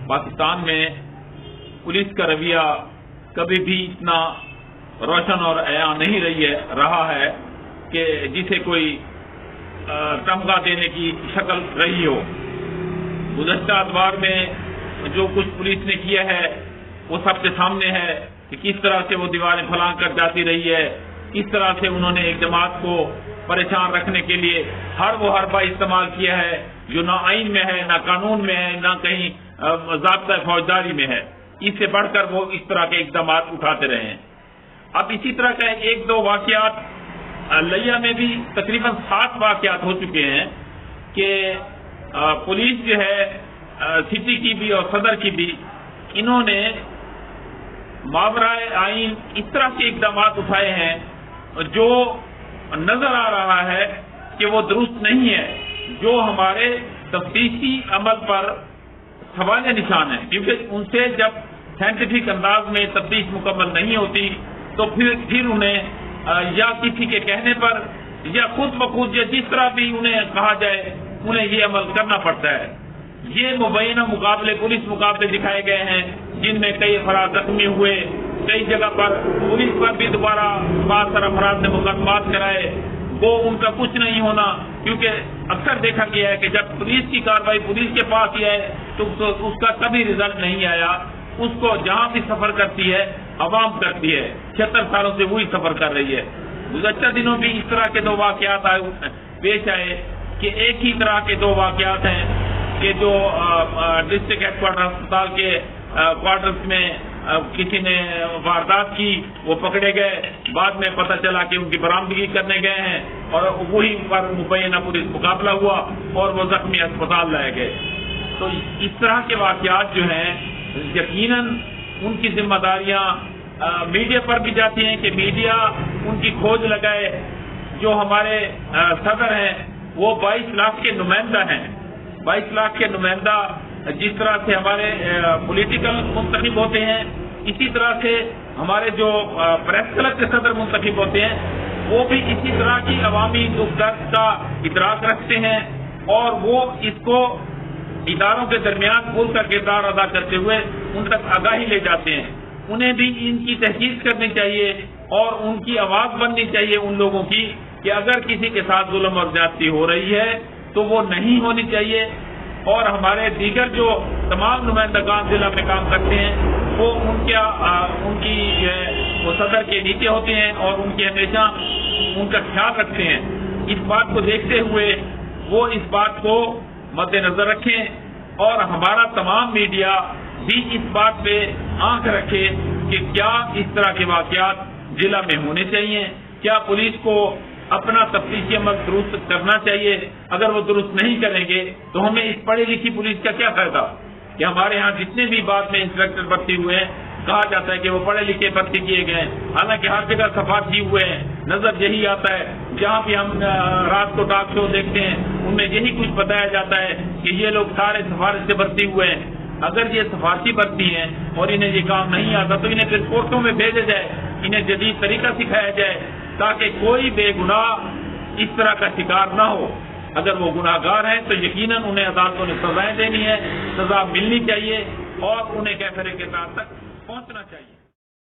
پاکستان میں پولیس کا رویہ کبھی بھی اتنا روشن اور عیاں نہیں رہا ہے کہ جسے کوئی تمغہ دینے کی شکل رہی ہو۔ گزشتہ اتوار میں جو کچھ پولیس نے کیا ہے وہ سب کے سامنے ہے کہ کس طرح سے وہ دیواریں پھلانگ کر جاتی رہی ہے، کس طرح سے انہوں نے ایک جماعت کو پریشان رکھنے کے لیے ہر وہ حربہ استعمال کیا ہے جو نہ آئین میں ہے، نہ قانون میں ہے، نہ کہیں ضابطہ فوجداری میں ہے۔ اس سے بڑھ کر وہ اس طرح کے اقدامات اٹھاتے رہے ہیں۔ اب اسی طرح کا ایک دو واقعات لیا میں بھی تقریباً 7 واقعات ہو چکے ہیں کہ پولیس جو ہے سٹی کی بھی اور صدر کی بھی، انہوں نے ماورائے آئین اس طرح کے اقدامات اٹھائے ہیں جو نظر آ رہا ہے کہ وہ درست نہیں ہے، جو ہمارے تفتیشی عمل پر سوال نشان ہے، کیونکہ ان سے جب سائنٹیفک انداز میں تفتیش مکمل نہیں ہوتی تو پھر انہیں یا کسی کے کہنے پر یا خود بخود یا جس طرح بھی انہیں کہا جائے انہیں یہ عمل کرنا پڑتا ہے۔ یہ مبینہ مقابلے، پولیس مقابلے دکھائے گئے ہیں جن میں کئی افراد زخمی ہوئے، کئی جگہ پر پولیس پر بھی دوبارہ بعض سر افراد نے مقدمات کرائے، وہ ان کا کچھ نہیں ہونا، کیونکہ اکثر دیکھا گیا ہے کہ جب پولیس کی کارروائی پولیس کے پاس ہی ہے تو اس کا کبھی رزلٹ نہیں آیا۔ اس کو جہاں بھی سفر کرتی ہے عوام کرتی ہے، 76 سالوں سے وہی سفر کر رہی ہے۔ گزشتہ دنوں بھی اس طرح کے 2 واقعات پیش آئے کہ ایک ہی طرح کے 2 واقعات ہیں کہ جو ڈسٹرکٹ ہیڈ کوارٹر اسپتال کے کوارٹرز میں کسی نے واردات کی، وہ پکڑے گئے، بعد میں پتہ چلا کہ ان کی برآمدگی کرنے گئے ہیں اور وہی پر مبینہ پولیس مقابلہ ہوا اور وہ زخمی اسپتال لائے گئے۔ تو اس طرح کے واقعات جو ہیں یقیناً ان کی ذمہ داریاں میڈیا پر بھی جاتی ہیں کہ میڈیا ان کی کھوج لگائے۔ جو ہمارے صدر ہیں وہ 22 لاکھ کے نمائندہ ہیں، 22 لاکھ کے نمائندہ جس طرح سے ہمارے پولیٹیکل منتخب ہوتے ہیں، اسی طرح سے ہمارے جو پریس کلب کے صدر منتخب ہوتے ہیں وہ بھی اسی طرح کی عوامی دکھ درد کا ادراک رکھتے ہیں اور وہ اس کو اداروں کے درمیان کھول کر کردار ادا کرتے ہوئے ان تک آگاہی لے جاتے ہیں۔ انہیں بھی ان کی تحقیق کرنی چاہیے اور ان کی آواز بننی چاہیے ان لوگوں کی کہ اگر کسی کے ساتھ ظلم اور زیادتی ہو رہی ہے تو وہ نہیں ہونی چاہیے۔ اور ہمارے دیگر جو تمام نمائندگان ضلع میں کام کرتے ہیں وہ ان کی وہ صدر کے نیچے ہوتے ہیں اور ان کی ہمیشہ ان کا خیال رکھتے ہیں۔ اس بات کو دیکھتے ہوئے وہ اس بات کو مد نظر رکھیں اور ہمارا تمام میڈیا بھی اس بات پہ آنکھ رکھے کہ کیا اس طرح کے واقعات ضلع میں ہونے چاہیے، کیا پولیس کو اپنا تفتیشی عمل درست کرنا چاہیے۔ اگر وہ درست نہیں کریں گے تو ہمیں اس پڑھی لکھی پولیس کا کیا فائدہ کہ ہمارے ہاں جتنے بھی بعد میں انسپیکٹر بھرتی ہوئے ہیں کہا جاتا ہے کہ وہ پڑھے لکھے بھرتی کیے گئے ہیں، حالانکہ ہر جگہ سفارشی ہوئے ہیں۔ نظر یہی آتا ہے، جہاں بھی ہم رات کو ٹاک شو دیکھتے ہیں ان میں یہی کچھ بتایا جاتا ہے کہ یہ لوگ سارے سفارش سے بھرتی ہوئے ہیں۔ اگر یہ سفارشی بھرتی ہیں اور انہیں یہ کام نہیں آتا تو انہیں پھر کورٹوں میں بھیجا جائے، انہیں جدید طریقہ سکھایا جائے تاکہ کوئی بے گناہ اس طرح کا شکار نہ ہو۔ اگر وہ گناہ گار ہیں تو یقیناً انہیں عدالتوں نے سزائیں دینی ہے، سزا ملنی چاہیے اور انہیں کیفر کردار تک پہنچنا چاہیے۔